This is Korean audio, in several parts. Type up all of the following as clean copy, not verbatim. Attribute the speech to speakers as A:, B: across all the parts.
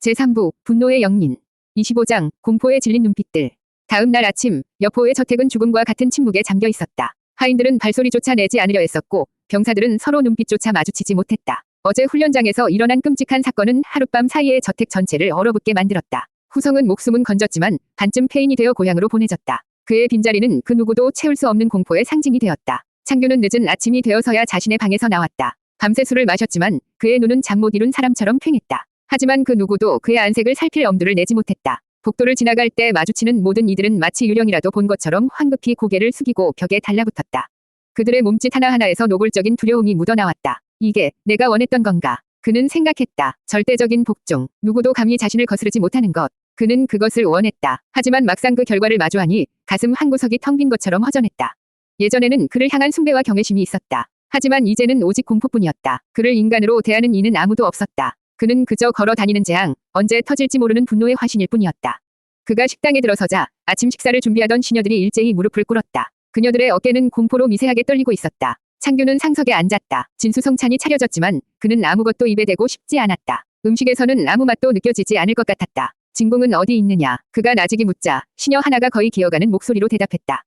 A: 제3부 분노의 영린 25장 공포에 질린 눈빛들. 다음 날 아침 여포의 저택은 죽음과 같은 침묵에 잠겨 있었다. 하인들은 발소리조차 내지 않으려 했었고 병사들은 서로 눈빛조차 마주치지 못했다. 어제 훈련장에서 일어난 끔찍한 사건은 하룻밤 사이에 저택 전체를 얼어붙게 만들었다. 후성은 목숨은 건졌지만 반쯤 폐인이 되어 고향으로 보내졌다. 그의 빈자리는 그 누구도 채울 수 없는 공포의 상징이 되었다. 창규는 늦은 아침이 되어서야 자신의 방에서 나왔다. 밤새 술을 마셨지만 그의 눈은 잠 못 이룬 사람처럼 퀭했다. 하지만 그 누구도 그의 안색을 살필 엄두를 내지 못했다. 복도를 지나갈 때 마주치는 모든 이들은 마치 유령이라도 본 것처럼 황급히 고개를 숙이고 벽에 달라붙었다. 그들의 몸짓 하나하나에서 노골적인 두려움이 묻어나왔다. 이게 내가 원했던 건가? 그는 생각했다. 절대적인 복종. 누구도 감히 자신을 거스르지 못하는 것. 그는 그것을 원했다. 하지만 막상 그 결과를 마주하니 가슴 한구석이 텅 빈 것처럼 허전했다. 예전에는 그를 향한 숭배와 경외심이 있었다. 하지만 이제는 오직 공포뿐이었다. 그를 인간으로 대하는 이는 아무도 없었다. 그는 그저 걸어 다니는 재앙, 언제 터질지 모르는 분노의 화신일 뿐이었다. 그가 식당에 들어서자 아침 식사를 준비하던 시녀들이 일제히 무릎을 꿇었다. 그녀들의 어깨는 공포로 미세하게 떨리고 있었다. 창규는 상석에 앉았다. 진수성찬이 차려졌지만 그는 아무것도 입에 대고 싶지 않았다. 음식에서는 아무 맛도 느껴지지 않을 것 같았다. 진공은 어디 있느냐? 그가 나직이 묻자 시녀 하나가 거의 기어가는 목소리로 대답했다.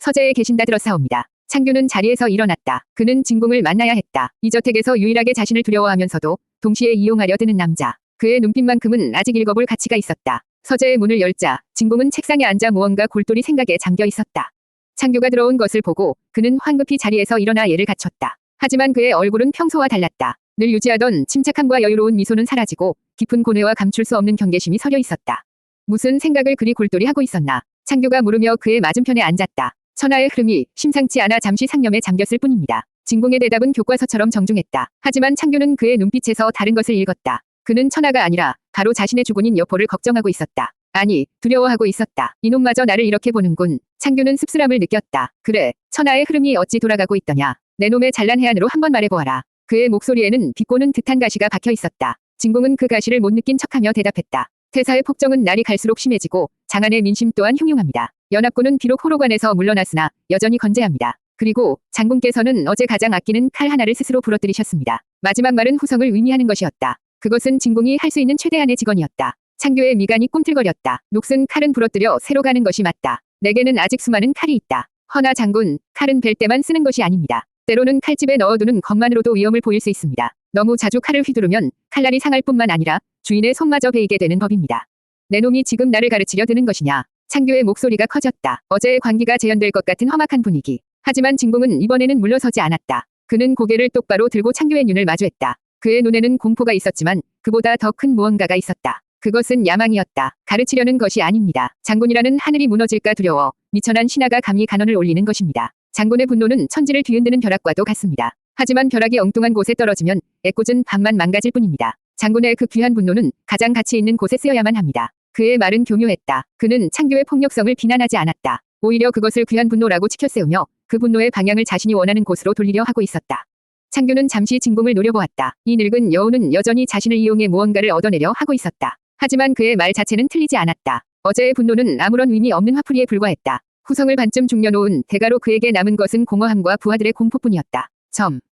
A: 서재에 계신다 들었사옵니다. 창규는 자리에서 일어났다. 그는 진공을 만나야 했다. 이 저택에서 유일하게 자신을 두려워하면서도 동시에 이용하려 드는 남자. 그의 눈빛만큼은 아직 읽어볼 가치가 있었다. 서재의 문을 열자 진공은 책상에 앉아 무언가 골똘히 생각에 잠겨 있었다. 창규가 들어온 것을 보고 그는 황급히 자리에서 일어나 예를 갖췄다. 하지만 그의 얼굴은 평소와 달랐다. 늘 유지하던 침착함과 여유로운 미소는 사라지고 깊은 고뇌와 감출 수 없는 경계심이 서려 있었다. 무슨 생각을 그리 골똘히 하고 있었나? 창규가 물으며 그의 맞은편에 앉았다. 천하의 흐름이 심상치 않아 잠시 상념에 잠겼을 뿐입니다. 진공의 대답은 교과서처럼 정중했다. 하지만 창규는 그의 눈빛에서 다른 것을 읽었다. 그는 천하가 아니라 바로 자신의 주군인 여포를 걱정하고 있었다. 아니, 두려워하고 있었다. 이놈마저 나를 이렇게 보는군. 창규는 씁쓸함을 느꼈다. 그래, 천하의 흐름이 어찌 돌아가고 있더냐. 내 놈의 잘난 해안으로 한번 말해보아라. 그의 목소리에는 비꼬는 듯한 가시가 박혀 있었다. 진공은 그 가시를 못 느낀 척하며 대답했다. 태사의 폭정은 날이 갈수록 심해지고 장안의 민심 또한 흉흉합니다. 연합군은 비록 호로관에서 물러났으나 여전히 건재합니다. 그리고 장군께서는 어제 가장 아끼는 칼 하나를 스스로 부러뜨리셨습니다. 마지막 말은 후성을 의미하는 것이었다. 그것은 진공이 할 수 있는 최대한의 직언이었다. 창규의 미간이 꿈틀거렸다. 녹슨 칼은 부러뜨려 새로 가는 것이 맞다. 내게는 아직 수많은 칼이 있다. 허나 장군, 칼은 벨 때만 쓰는 것이 아닙니다. 때로는 칼집에 넣어두는 것만으로도 위험을 보일 수 있습니다. 너무 자주 칼을 휘두르면 칼날이 상할 뿐만 아니라 주인의 손마저 베이게 되는 법입니다. 내 놈이 지금 나를 가르치려 드는 것이냐. 창규의 목소리가 커졌다. 어제의 관기가 재현될 것 같은 험악한 분위기. 하지만 진공은 이번에는 물러서지 않았다. 그는 고개를 똑바로 들고 창규의 눈을 마주했다. 그의 눈에는 공포가 있었지만 그보다 더 큰 무언가가 있었다. 그것은 야망이었다. 가르치려는 것이 아닙니다. 장군이라는 하늘이 무너질까 두려워 미천한 신하가 감히 간언을 올리는 것입니다. 장군의 분노는 천지를 뒤흔드는 벼락과도 같습니다. 하지만 벼락이 엉뚱한 곳에 떨어지면 애꿎은 밤만 망가질 뿐입니다. 장군의 그 귀한 분노는 가장 가치 있는 곳에 쓰여야만 합니다. 그의 말은 교묘했다. 그는 창규의 폭력성을 비난하지 않았다. 오히려 그것을 귀한 분노라고 치켜세우며 그 분노의 방향을 자신이 원하는 곳으로 돌리려 하고 있었다. 창규는 잠시 진공을 노려보았다. 이 늙은 여우는 여전히 자신을 이용해 무언가를 얻어내려 하고 있었다. 하지만 그의 말 자체는 틀리지 않았다. 어제의 분노는 아무런 의미 없는 화풀이에 불과했다. 후성을 반쯤 죽여놓은 대가로 그에게 남은 것은 공허함과 부하들의 공포뿐이었다.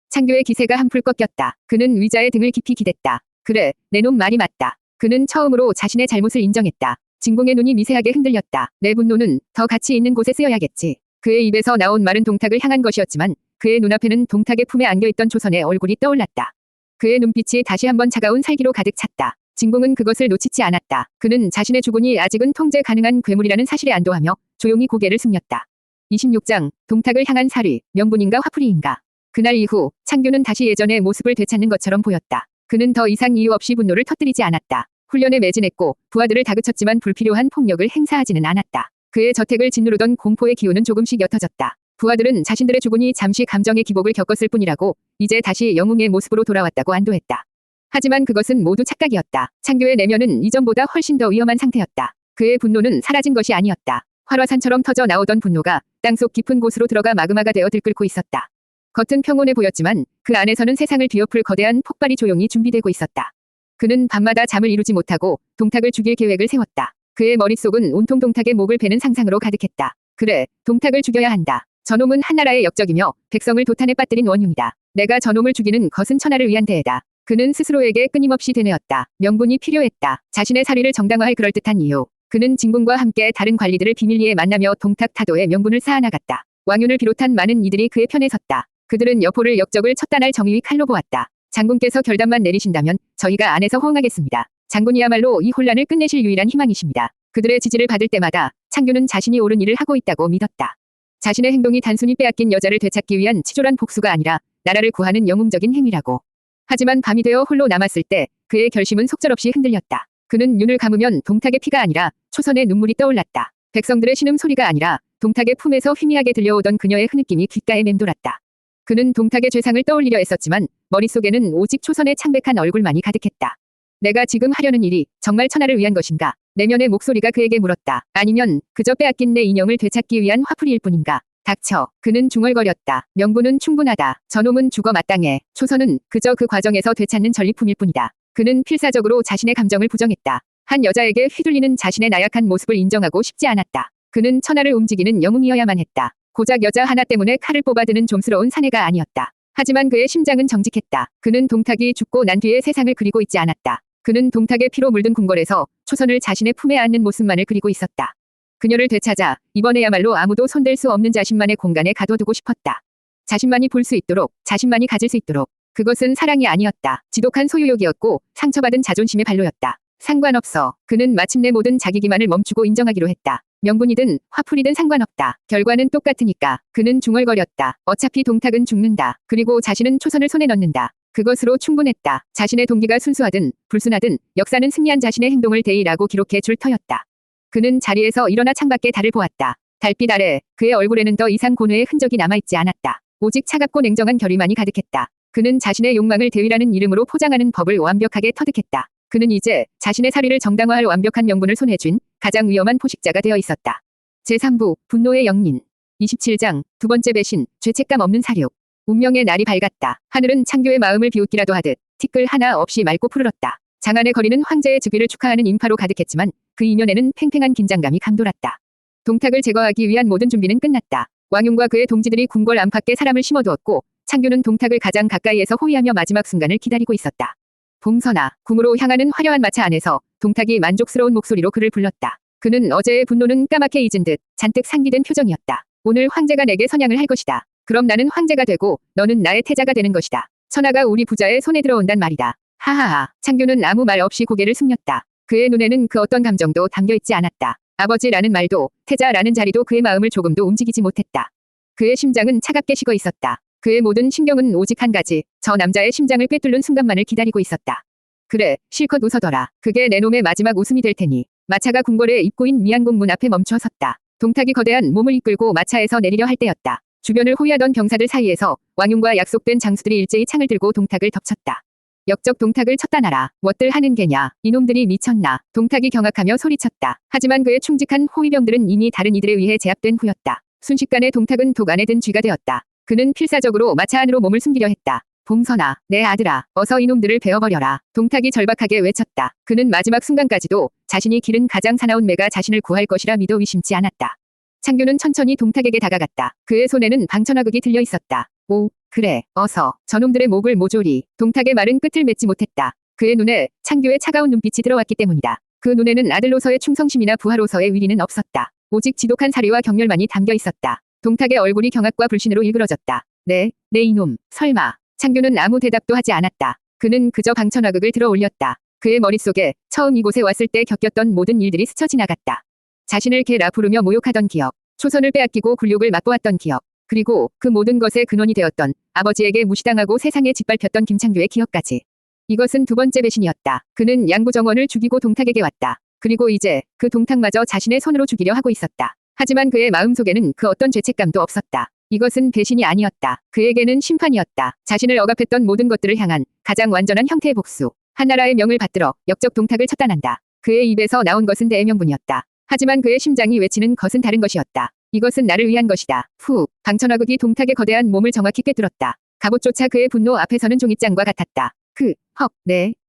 A: 창규의 기세가 한풀 꺾였다. 그는 의자의 등을 깊이 기댔다. 그래, 내 놈 말이 맞다. 그는 처음으로 자신의 잘못을 인정했다. 진공의 눈이 미세하게 흔들렸다. 내 분노는 더 가치 있는 곳에 쓰여야겠지. 그의 입에서 나온 말은 동탁을 향한 것이었지만 그의 눈앞에는 동탁의 품에 안겨있던 조선의 얼굴이 떠올랐다. 그의 눈빛이 다시 한번 차가운 살기로 가득 찼다. 진공은 그것을 놓치지 않았다. 그는 자신의 주군이 아직은 통제 가능한 괴물이라는 사실에 안도하며 조용히 고개를 숙였다. 26장 동탁을 향한 살위, 명분인가 화풀이인가. 그날 이후 창규는 다시 예전의 모습을 되찾는 것처럼 보였다. 그는 더 이상 이유 없이 분노를 터뜨리지 않았다. 훈련에 매진했고 부하들을 다그쳤지만 불필요한 폭력을 행사하지는 않았다. 그의 저택을 짓누르던 공포의 기운은 조금씩 옅어졌다. 부하들은 자신들의 주군이 잠시 감정의 기복을 겪었을 뿐이라고 이제 다시 영웅의 모습으로 돌아왔다고 안도했다. 하지만 그것은 모두 착각이었다. 창규의 내면은 이전보다 훨씬 더 위험한 상태였다. 그의 분노는 사라진 것이 아니었다. 활화산처럼 터져 나오던 분노가 땅속 깊은 곳으로 들어가 마그마가 되어 들끓고 있었다. 겉은 평온해 보였지만 그 안에서는 세상을 뒤엎을 거대한 폭발이 조용히 준비되고 있었다. 그는 밤마다 잠을 이루지 못하고 동탁을 죽일 계획을 세웠다. 그의 머릿속은 온통 동탁의 목을 베는 상상으로 가득했다. 그래, 동탁을 죽여야 한다. 저놈은 한나라의 역적이며 백성을 도탄에 빠뜨린 원흉이다. 내가 저놈을 죽이는 것은 천하를 위한 대회다. 그는 스스로에게 끊임없이 되뇌었다. 명분이 필요했다. 자신의 사리를 정당화할 그럴듯한 이유. 그는 진군과 함께 다른 관리들을 비밀리에 만나며 동탁 타도의 명분을 쌓아나갔다. 왕윤을 비롯한 많은 이들이 그의 편에 섰다. 그들은 여포를 역적을 쳤단할 정의의 칼로 보았다. 장군께서 결단만 내리신다면 저희가 안에서 호응하겠습니다. 장군이야말로 이 혼란을 끝내실 유일한 희망이십니다. 그들의 지지를 받을 때마다 창규는 자신이 옳은 일을 하고 있다고 믿었다. 자신의 행동이 단순히 빼앗긴 여자를 되찾기 위한 치졸한 복수가 아니라 나라를 구하는 영웅적인 행위라고. 하지만 밤이 되어 홀로 남았을 때 그의 결심은 속절없이 흔들렸다. 그는 눈을 감으면 동탁의 피가 아니라 초선의 눈물이 떠올랐다. 백성들의 신음 소리가 아니라 동탁의 품에서 희미하게 들려오던 그녀의 흐느낌이 귓가에 맴돌았다. 그는 동탁의 죄상을 떠올리려 애썼지만 머릿속에는 오직 초선의 창백한 얼굴만이 가득했다. 내가 지금 하려는 일이 정말 천하를 위한 것인가? 내면의 목소리가 그에게 물었다. 아니면 그저 빼앗긴 내 인형을 되찾기 위한 화풀이일 뿐인가? 닥쳐. 그는 중얼거렸다. 명분은 충분하다. 저놈은 죽어 마땅해. 초선은 그저 그 과정에서 되찾는 전리품일 뿐이다. 그는 필사적으로 자신의 감정을 부정했다. 한 여자에게 휘둘리는 자신의 나약한 모습을 인정하고 싶지 않았다. 그는 천하를 움직이는 영웅이어야만 했다. 고작 여자 하나 때문에 칼을 뽑아드는 좀스러운 사내가 아니었다. 하지만 그의 심장은 정직했다. 그는 동탁이 죽고 난 뒤의 세상을 그리고 있지 않았다. 그는 동탁의 피로 물든 궁궐에서 초선을 자신의 품에 안는 모습만을 그리고 있었다. 그녀를 되찾아 이번에야말로 아무도 손댈 수 없는 자신만의 공간에 가둬두고 싶었다. 자신만이 볼 수 있도록, 자신만이 가질 수 있도록. 그것은 사랑이 아니었다. 지독한 소유욕이었고 상처받은 자존심의 발로였다. 상관없어. 그는 마침내 모든 자기 기만을 멈추고 인정하기로 했다. 명분이든 화풀이든 상관없다. 결과는 똑같으니까. 그는 중얼거렸다. 어차피 동탁은 죽는다. 그리고 자신은 초선을 손에 넣는다. 그것으로 충분했다. 자신의 동기가 순수하든 불순하든 역사는 승리한 자신의 행동을 대의라고 기록해 줄 터였다. 그는 자리에서 일어나 창밖에 달을 보았다. 달빛 아래 그의 얼굴에는 더 이상 고뇌의 흔적이 남아있지 않았다. 오직 차갑고 냉정한 결의만이 가득했다. 그는 자신의 욕망을 대의라는 이름으로 포장하는 법을 완벽하게 터득했다. 그는 이제 자신의 사리를 정당화할 완벽한 명분을 손에 쥔 가장 위험한 포식자가 되어 있었다. 제3부 분노의 영린 27장 두 번째 배신 죄책감 없는 사륙. 운명의 날이 밝았다. 하늘은 창규의 마음을 비웃기라도 하듯 티끌 하나 없이 맑고 푸르렀다. 장안의 거리는 황제의 즉위를 축하하는 인파로 가득했지만 그 이면에는 팽팽한 긴장감이 감돌았다. 동탁을 제거하기 위한 모든 준비는 끝났다. 왕윤과 그의 동지들이 궁궐 안팎에 사람을 심어두었고 창규는 동탁을 가장 가까이에서 호위하며 마지막 순간을 기다리고 있었다. 봉선아. 궁으로 향하는 화려한 마차 안에서 동탁이 만족스러운 목소리로 그를 불렀다. 그는 어제의 분노는 까맣게 잊은 듯 잔뜩 상기된 표정이었다. 오늘 황제가 내게 선양을 할 것이다. 그럼 나는 황제가 되고 너는 나의 태자가 되는 것이다. 천하가 우리 부자의 손에 들어온단 말이다. 하하하. 창규는 아무 말 없이 고개를 숙였다. 그의 눈에는 그 어떤 감정도 담겨있지 않았다. 아버지라는 말도 태자라는 자리도 그의 마음을 조금도 움직이지 못했다. 그의 심장은 차갑게 식어 있었다. 그의 모든 신경은 오직 한 가지, 저 남자의 심장을 꿰뚫는 순간만을 기다리고 있었다. 그래, 실컷 웃어둬라. 그게 내 놈의 마지막 웃음이 될 테니. 마차가 궁궐의 입구인 미안궁 문 앞에 멈춰 섰다. 동탁이 거대한 몸을 이끌고 마차에서 내리려 할 때였다. 주변을 호위하던 병사들 사이에서 왕윤과 약속된 장수들이 일제히 창을 들고 동탁을 덮쳤다. 역적 동탁을 쳤다 놔라. 뭣들 하는 게냐. 이놈들이 미쳤나. 동탁이 경악하며 소리쳤다. 하지만 그의 충직한 호위병들은 이미 다른 이들에 의해 제압된 후였다. 순식간에 동탁은 독 안에 든 쥐가 되었다. 그는 필사적으로 마차 안으로 몸을 숨기려 했다. 봉선아, 내 아들아, 어서 이놈들을 베어버려라. 동탁이 절박하게 외쳤다. 그는 마지막 순간까지도 자신이 기른 가장 사나운 매가 자신을 구할 것이라 믿어 의심치 않았다. 창규는 천천히 동탁에게 다가갔다. 그의 손에는 방천화극이 들려 있었다. 오, 그래, 어서. 저놈들의 목을 모조리. 동탁의 말은 끝을 맺지 못했다. 그의 눈에 창규의 차가운 눈빛이 들어왔기 때문이다. 그 눈에는 아들로서의 충성심이나 부하로서의 위리는 없었다. 오직 지독한 사리와 경멸만이 담겨 있었다. 동탁의 얼굴이 경악과 불신으로 일그러졌다. 내 이놈, 설마. 창규는 아무 대답도 하지 않았다. 그는 그저 방천화극을 들어 올렸다. 그의 머릿속에 처음 이곳에 왔을 때 겪었던 모든 일들이 스쳐 지나갔다. 자신을 개라 부르며 모욕하던 기억, 초선을 빼앗기고 굴욕을 맛보았던 기억, 그리고 그 모든 것의 근원이 되었던 아버지에게 무시당하고 세상에 짓밟혔던 김창규의 기억까지. 이것은 두 번째 배신이었다. 그는 양구정원을 죽이고 동탁에게 왔다. 그리고 이제 그 동탁마저 자신의 손으로 죽이려 하고 있었다. 하지만 그의 마음속에는 그 어떤 죄책감도 없었다. 이것은 배신이 아니었다. 그에게는 심판이었다. 자신을 억압했던 모든 것들을 향한 가장 완전한 형태의 복수. 한나라의 명을 받들어 역적 동탁을 처단한다. 그의 입에서 나온 것은 대명분이었다. 하지만 그의 심장이 외치는 것은 다른 것이었다. 이것은 나를 위한 것이다. 후, 방천화극이 동탁의 거대한 몸을 정확히 꿰뚫었다. 갑옷조차 그의 분노 앞에서는 종잇장과 같았다.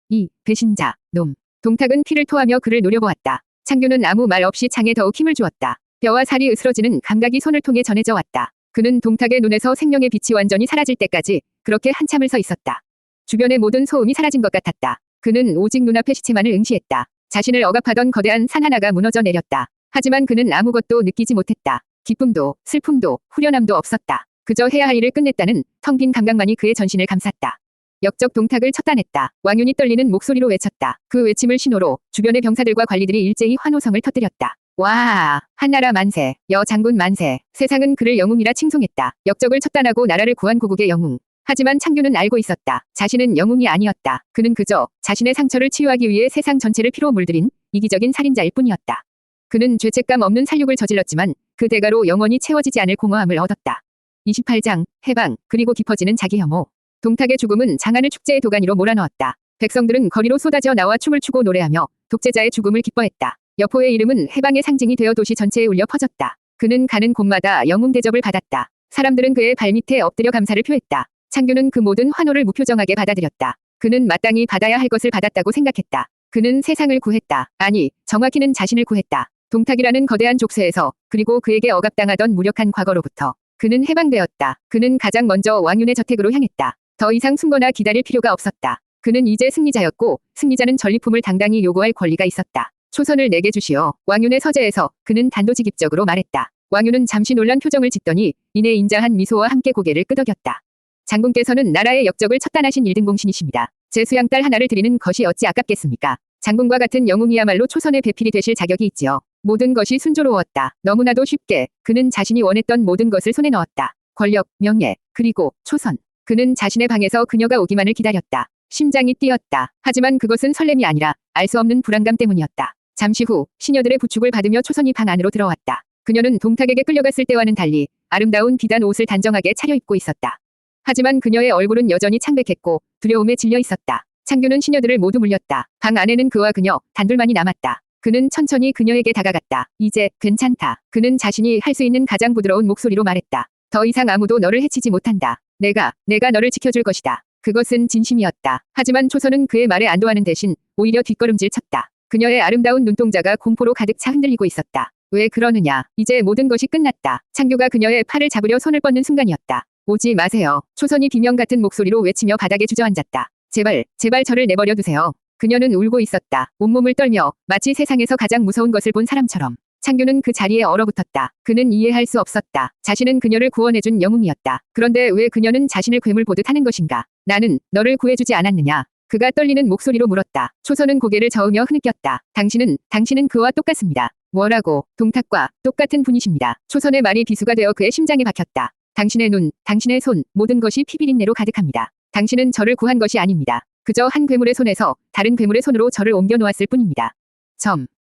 A: 이 배신자, 놈. 동탁은 피를 토하며 그를 노려보았다. 창규는 아무 말 없이 창에 더욱 힘을 주었다. 뼈와 살이 으스러지는 감각이 손을 통해 전해져 왔다. 그는 동탁의 눈에서 생명의 빛이 완전히 사라질 때까지 그렇게 한참을 서 있었다. 주변의 모든 소음이 사라진 것 같았다. 그는 오직 눈앞의 시체만을 응시했다. 자신을 억압하던 거대한 산 하나가 무너져 내렸다. 하지만 그는 아무것도 느끼지 못했다. 기쁨도 슬픔도 후련함도 없었다. 그저 해야 할 일을 끝냈다는 텅 빈 감각만이 그의 전신을 감쌌다. 역적 동탁을 처단했다. 왕윤이 떨리는 목소리로 외쳤다. 그 외침을 신호로 주변의 병사들과 관리들이 일제히 환호성을 터뜨렸다. 와, 한나라 만세, 여장군 만세. 세상은 그를 영웅이라 칭송했다. 역적을 처단하고 나라를 구한 고국의 영웅. 하지만 창규는 알고 있었다. 자신은 영웅이 아니었다. 그는 그저 자신의 상처를 치유하기 위해 세상 전체를 피로 물들인 이기적인 살인자일 뿐이었다. 그는 죄책감 없는 살육을 저질렀지만 그 대가로 영원히 채워지지 않을 공허함을 얻었다. 28장, 해방, 그리고 깊어지는 자기 혐오. 동탁의 죽음은 장안을 축제의 도가니로 몰아넣었다. 백성들은 거리로 쏟아져 나와 춤을 추고 노래하며 독재자의 죽음을 기뻐했다. 여포의 이름은 해방의 상징이 되어 도시 전체에 울려 퍼졌다. 그는 가는 곳마다 영웅 대접을 받았다. 사람들은 그의 발밑에 엎드려 감사를 표했다. 창규는 그 모든 환호를 무표정하게 받아들였다. 그는 마땅히 받아야 할 것을 받았다고 생각했다. 그는 세상을 구했다. 아니, 정확히는 자신을 구했다. 동탁이라는 거대한 족쇄에서, 그리고 그에게 억압당하던 무력한 과거로부터. 그는 해방되었다. 그는 가장 먼저 왕윤의 저택으로 향했다. 더 이상 숨거나 기다릴 필요가 없었다. 그는 이제 승리자였고 승리자는 전리품을 당당히 요구할 권리가 있었다. 초선을 내게 주시오. 왕윤의 서재에서 그는 단도직입적으로 말했다. 왕윤은 잠시 놀란 표정을 짓더니 이내 인자한 미소와 함께 고개를 끄덕였다. 장군께서는 나라의 역적을 처단하신 일등공신이십니다. 제 수양딸 하나를 드리는 것이 어찌 아깝겠습니까? 장군과 같은 영웅이야말로 초선의 배필이 되실 자격이 있지요. 모든 것이 순조로웠다. 너무나도 쉽게 그는 자신이 원했던 모든 것을 손에 넣었다. 권력, 명예, 그리고 초선. 그는 자신의 방에서 그녀가 오기만을 기다렸다. 심장이 뛰었다. 하지만 그것은 설렘이 아니라 알 수 없는 불안감 때문이었다. 잠시 후 시녀들의 부축을 받으며 초선이 방 안으로 들어왔다. 그녀는 동탁에게 끌려갔을 때와는 달리 아름다운 비단 옷을 단정하게 차려입고 있었다. 하지만 그녀의 얼굴은 여전히 창백했고 두려움에 질려 있었다. 창규는 시녀들을 모두 물렸다. 방 안에는 그와 그녀 단둘만이 남았다. 그는 천천히 그녀에게 다가갔다. 이제 괜찮다. 그는 자신이 할 수 있는 가장 부드러운 목소리로 말했다. 더 이상 아무도 너를 해치지 못한다. 내가 너를 지켜줄 것이다. 그것은 진심이었다. 하지만 초선은 그의 말에 안도하는 대신 오히려 뒷걸음질 쳤다. 그녀의 아름다운 눈동자가 공포로 가득 차 흔들리고 있었다. 왜 그러느냐. 이제 모든 것이 끝났다. 창규가 그녀의 팔을 잡으려 손을 뻗는 순간이었다. 오지 마세요. 초선이 비명 같은 목소리로 외치며 바닥에 주저앉았다. 제발 저를 내버려 두세요. 그녀는 울고 있었다. 온몸을 떨며 마치 세상에서 가장 무서운 것을 본 사람처럼. 창규는 그 자리에 얼어붙었다. 그는 이해할 수 없었다. 자신은 그녀를 구원해준 영웅이었다. 그런데 왜 그녀는 자신을 괴물 보듯 하는 것인가? 나는 너를 구해주지 않았느냐? 그가 떨리는 목소리로 물었다. 초선은 고개를 저으며 흐느꼈다. 당신은 그와 똑같습니다. 뭐라고? 동탁과 똑같은 분이십니다. 초선의 말이 비수가 되어 그의 심장에 박혔다. 당신의 눈, 당신의 손, 모든 것이 피비린내로 가득합니다. 당신은 저를 구한 것이 아닙니다. 그저 한 괴물의 손에서 다른 괴물의 손으로 저를 옮겨 놓았을 뿐입니다.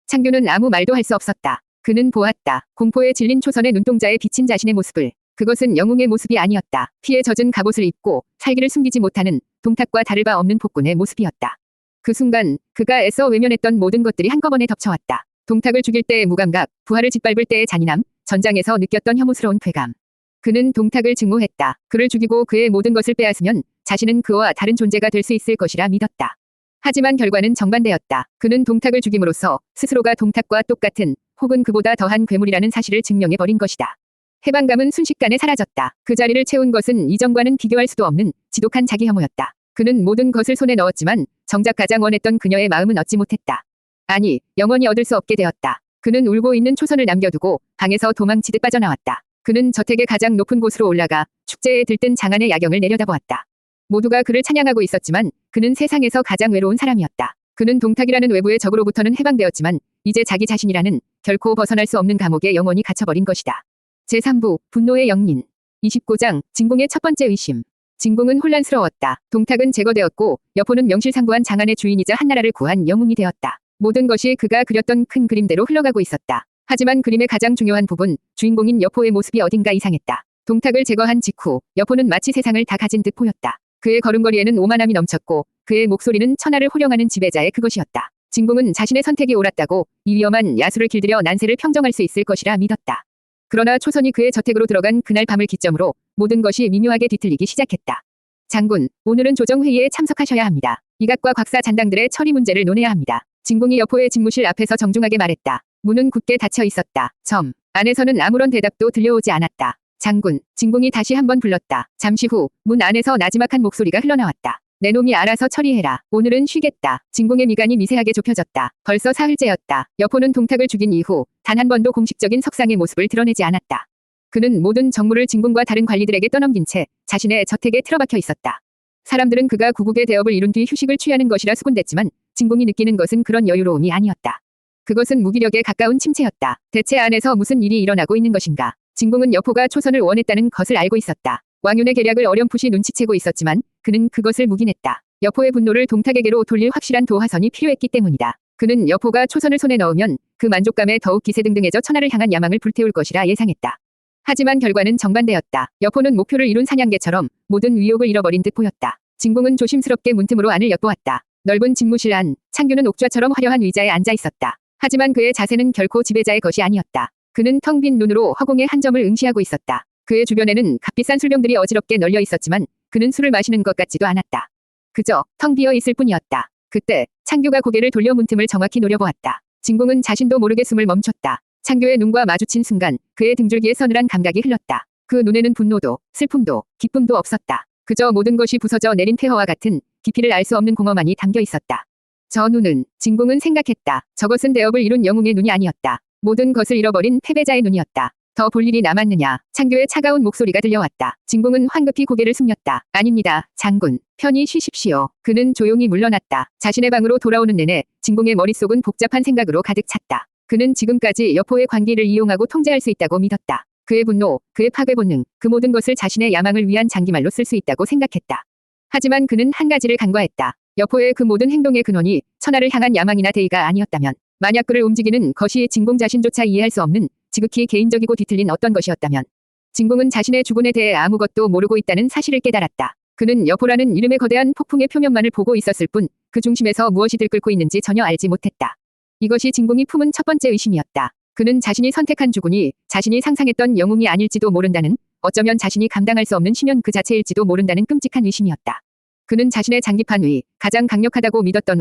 A: 창규는 아무 말도 할 수 없었다. 그는 보았다. 공포에 질린 초선의 눈동자에 비친 자신의 모습을. 그것은 영웅의 모습이 아니었다. 피에 젖은 갑옷을 입고 살기를 숨기지 못하는 동탁과 다를 바 없는 폭군의 모습이었다. 그 순간 그가 애써 외면했던 모든 것들이 한꺼번에 덮쳐왔다. 동탁을 죽일 때의 무감각, 부하를 짓밟을 때의 잔인함, 전장에서 느꼈던 혐오스러운 쾌감. 그는 동탁을 증오했다. 그를 죽이고 그의 모든 것을 빼앗으면 자신은 그와 다른 존재가 될 수 있을 것이라 믿었다. 하지만 결과는 정반대였다. 그는 동탁을 죽임으로써 스스로가 동탁과 똑같은 혹은 그보다 더한 괴물이라는 사실을 증명해버린 것이다. 해방감은 순식간에 사라졌다. 그 자리를 채운 것은 이전과는 비교할 수도 없는 지독한 자기 혐오였다. 그는 모든 것을 손에 넣었지만 정작 가장 원했던 그녀의 마음은 얻지 못했다. 아니, 영원히 얻을 수 없게 되었다. 그는 울고 있는 초선을 남겨두고 방에서 도망치듯 빠져나왔다. 그는 저택의 가장 높은 곳으로 올라가 축제에 들뜬 장안의 야경을 내려다보았다. 모두가 그를 찬양하고 있었지만 그는 세상에서 가장 외로운 사람이었다. 그는 동탁이라는 외부의 적으로부터는 해방되었지만 이제 자기 자신이라는 결코 벗어날 수 없는 감옥에 영원히 갇혀버린 것이다. 제3부 분노의 영린 29장 진공의 첫 번째 의심. 진공은 혼란스러웠다. 동탁은 제거되었고 여포는 명실상부한 장안의 주인이자 한나라를 구한 영웅이 되었다. 모든 것이 그가 그렸던 큰 그림대로 흘러가고 있었다. 하지만 그림의 가장 중요한 부분, 주인공인 여포의 모습이 어딘가 이상했다. 동탁을 제거한 직후 여포는 마치 세상을 다 가진 듯 보였다. 그의 걸음걸이에는 오만함이 넘쳤고 그의 목소리는 천하를 호령하는 지배자의 그것이었다. 진공은 자신의 선택이 옳았다고 이 위험한 야수를 길들여 난세를 평정할 수 있을 것이라 믿었다. 그러나 초선이 그의 저택으로 들어간 그날 밤을 기점으로 모든 것이 미묘하게 뒤틀리기 시작했다. 장군, 오늘은 조정회의에 참석하셔야 합니다. 이각과 곽사 잔당들의 처리 문제를 논해야 합니다. 진공이 여포의 집무실 앞에서 정중하게 말했다. 문은 굳게 닫혀 있었다. 안에서는 아무런 대답도 들려오지 않았다. 장군, 진공이 다시 한번 불렀다. 잠시 후 문 안에서 나지막한 목소리가 흘러나왔다. 내 놈이 알아서 처리해라. 오늘은 쉬겠다. 진공의 미간이 미세하게 좁혀졌다. 벌써 사흘째였다. 여포는 동탁을 죽인 이후 단 한 번도 공식적인 석상의 모습을 드러내지 않았다. 그는 모든 정무를 진공과 다른 관리들에게 떠넘긴 채 자신의 저택에 틀어박혀 있었다. 사람들은 그가 구국의 대업을 이룬 뒤 휴식을 취하는 것이라 수군댔지만 진공이 느끼는 것은 그런 여유로움이 아니었다. 그것은 무기력에 가까운 침체였다. 대체 안에서 무슨 일이 일어나고 있는 것인가. 진공은 여포가 초선을 원했다는 것을 알고 있었다. 왕윤의 계략을 어렴풋이 눈치채고 있었지만 그는 그것을 묵인했다. 여포의 분노를 동탁에게로 돌릴 확실한 도화선이 필요했기 때문이다. 그는 여포가 초선을 손에 넣으면 그 만족감에 더욱 기세등등해져 천하를 향한 야망을 불태울 것이라 예상했다. 하지만 결과는 정반대였다. 여포는 목표를 이룬 사냥개처럼 모든 위욕을 잃어버린 듯 보였다. 진공은 조심스럽게 문틈으로 안을 엿보았다. 넓은 집무실 안, 창규는 옥좌처럼 화려한 의자에 앉아 있었다. 하지만 그의 자세는 결코 지배자의 것이 아니었다. 그는 텅 빈 눈으로 허공의 한 점을 응시하고 있었다. 그의 주변에는 값비싼 술병들이 어지럽게 널려 있었지만 그는 술을 마시는 것 같지도 않았다. 그저 텅 비어 있을 뿐이었다. 그때 창규가 고개를 돌려 문틈을 정확히 노려보았다. 진공은 자신도 모르게 숨을 멈췄다. 창규의 눈과 마주친 순간 그의 등줄기에 서늘한 감각이 흘렀다. 그 눈에는 분노도 슬픔도 기쁨도 없었다. 그저 모든 것이 부서져 내린 폐허와 같은 깊이를 알 수 없는 공허만이 담겨 있었다. 저 눈은, 진공은 생각했다. 저것은 대업을 이룬 영웅의 눈이 아니었다. 모든 것을 잃어버린 패배자의 눈이었다. 더 볼 일이 남았느냐. 창규의 차가운 목소리가 들려왔다. 진공은 황급히 고개를 숙였다. 아닙니다, 장군. 편히 쉬십시오. 그는 조용히 물러났다. 자신의 방으로 돌아오는 내내 진공의 머릿속은 복잡한 생각으로 가득 찼다. 그는 지금까지 여포의 관계를 이용하고 통제할 수 있다고 믿었다. 그의 분노, 그의 파괴 본능, 그 모든 것을 자신의 야망을 위한 장기말로 쓸 수 있다고 생각했다. 하지만 그는 한 가지를 간과했다. 여포의 그 모든 행동의 근원이 천하를 향한 야망이나 대의가 아니었다면, 만약 그를 움직이는 것이 진공 자신조차 이해할 수 없는 지극히 개인적이고 뒤틀린 어떤 것이었다면, 진공은 자신의 주군에 대해 아무것도 모르고 있다는 사실을 깨달았다. 그는 여포라는 이름의 거대한 폭풍의 표면만을 보고 있었을 뿐, 그 중심에서 무엇이 들끓고 있는지 전혀 알지 못했다. 이것이 진공이 품은 첫 번째 의심이었다. 그는 자신이 선택한 주군이 자신이 상상했던 영웅이 아닐지도 모른다는, 어쩌면 자신이 감당할 수 없는 심연 그 자체일지도 모른다는 끔찍한 의심이었다. 그는 자신의 장기판 위, 가장 강력하다고 믿었던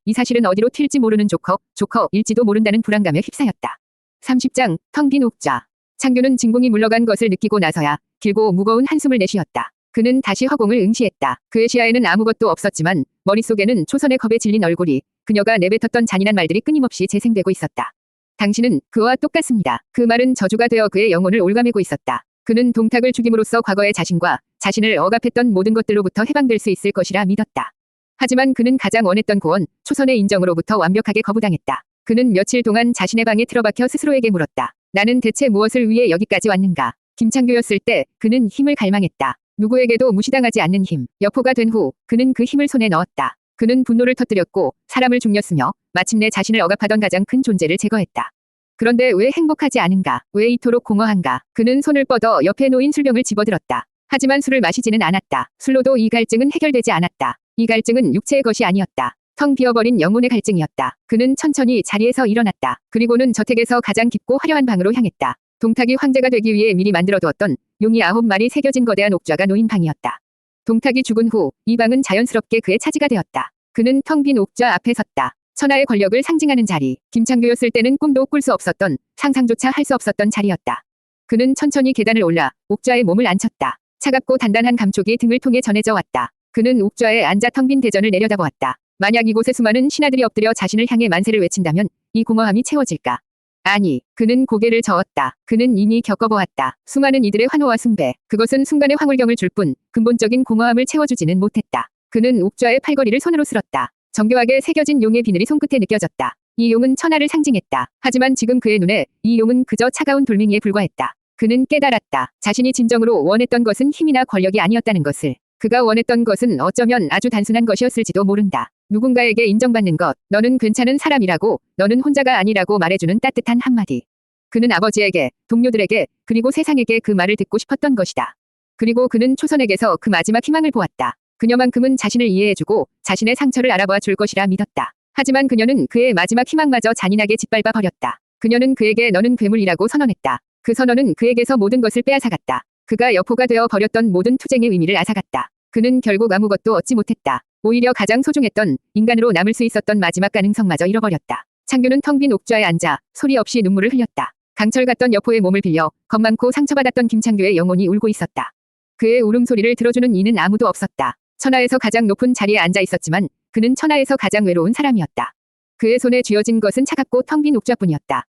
A: 이 사실은 어디로 튈지 모르는 조커일지도 모른다는 불안감에 휩싸였다. 30장, 텅 빈 옥좌. 창규는 진공이 물러간 것을 느끼고 나서야 길고 무거운 한숨을 내쉬었다. 그는 다시 허공을 응시했다. 그의 시야에는 아무것도 없었지만 머릿속에는 초선의 겁에 질린 얼굴이, 그녀가 내뱉었던 잔인한 말들이 끊임없이 재생되고 있었다. 당신은 그와 똑같습니다. 그 말은 저주가 되어 그의 영혼을 올가매고 있었다. 그는 동탁을 죽임으로써 과거의 자신과 자신을 억압했던 모든 것들로부터 해방될 수 있을 것이라 믿었다. 하지만 그는 가장 원했던 고원, 초선의 인정으로부터 완벽하게 거부당했다. 그는 며칠 동안 자신의 방에 틀어박혀 스스로에게 물었다. 나는 대체 무엇을 위해 여기까지 왔는가? 김창규였을 때 그는 힘을 갈망했다. 누구에게도 무시당하지 않는 힘. 여포가 된 후 그는 그 힘을 손에 넣었다. 그는 분노를 터뜨렸고 사람을 죽였으며 마침내 자신을 억압하던 가장 큰 존재를 제거했다. 그런데 왜 행복하지 않은가? 왜 이토록 공허한가? 그는 손을 뻗어 옆에 놓인 술병을 집어들었다. 하지만 술을 마시지는 않았다. 술로도 이 갈증은 해결되지 않았다. 이 갈증은 육체의 것이 아니었다. 텅 비어버린 영혼의 갈증이었다. 그는 천천히 자리에서 일어났다. 그리고는 저택에서 가장 깊고 화려한 방으로 향했다. 동탁이 황제가 되기 위해 미리 만들어두었던 용이 9마리 새겨진 거대한 옥좌가 놓인 방이었다. 동탁이 죽은 후 이 방은 자연스럽게 그의 차지가 되었다. 그는 텅 빈 옥좌 앞에 섰다. 천하의 권력을 상징하는 자리. 김창규였을 때는 꿈도 꿀 수 없었던, 상상조차 할 수 없었던 자리였다. 그는 천천히 계단을 올라 옥좌에 몸을 앉혔다. 차갑고 단단한 감촉이 등을 통해 전해져 왔다. 그는 옥좌에 앉아 텅 빈 대전을 내려다보았다. 만약 이곳에 수많은 신하들이 엎드려 자신을 향해 만세를 외친다면 이 공허함이 채워질까? 아니, 그는 고개를 저었다. 그는 이미 겪어보았다. 수많은 이들의 환호와 숭배. 그것은 순간의 황홀경을 줄 뿐 근본적인 공허함을 채워주지는 못했다. 그는 옥좌의 팔걸이를 손으로 쓸었다. 정교하게 새겨진 용의 비늘이 손끝에 느껴졌다. 이 용은 천하를 상징했다. 하지만 지금 그의 눈에 이 용은 그저 차가운 돌멩이에 불과했다. 그는 깨달았다. 자신이 진정으로 원했던 것은 힘이나 권력이 아니었다는 것을. 그가 원했던 것은 어쩌면 아주 단순한 것이었을지도 모른다. 누군가에게 인정받는 것, 너는 괜찮은 사람이라고, 너는 혼자가 아니라고 말해주는 따뜻한 한마디. 그는 아버지에게, 동료들에게, 그리고 세상에게 그 말을 듣고 싶었던 것이다. 그리고 그는 초선에게서 그 마지막 희망을 보았다. 그녀만큼은 자신을 이해해주고 자신의 상처를 알아봐 줄 것이라 믿었다. 하지만 그녀는 그의 마지막 희망마저 잔인하게 짓밟아 버렸다. 그녀는 그에게 너는 괴물이라고 선언했다. 그 선언은 그에게서 모든 것을 빼앗아갔다. 그가 여포가 되어 버렸던 모든 투쟁의 의미를 앗아갔다. 그는 결국 아무것도 얻지 못했다. 오히려 가장 소중했던, 인간으로 남을 수 있었던 마지막 가능성마저 잃어버렸다. 창규는 텅 빈 옥좌에 앉아 소리 없이 눈물을 흘렸다. 강철 같던 여포의 몸을 빌려 겁 많고 상처받았던 김창규의 영혼이 울고 있었다. 그의 울음소리를 들어주는 이는 아무도 없었다. 천하에서 가장 높은 자리에 앉아 있었지만 그는 천하에서 가장 외로운 사람이었다. 그의 손에 쥐어진 것은 차갑고 텅 빈 옥좌뿐이었다.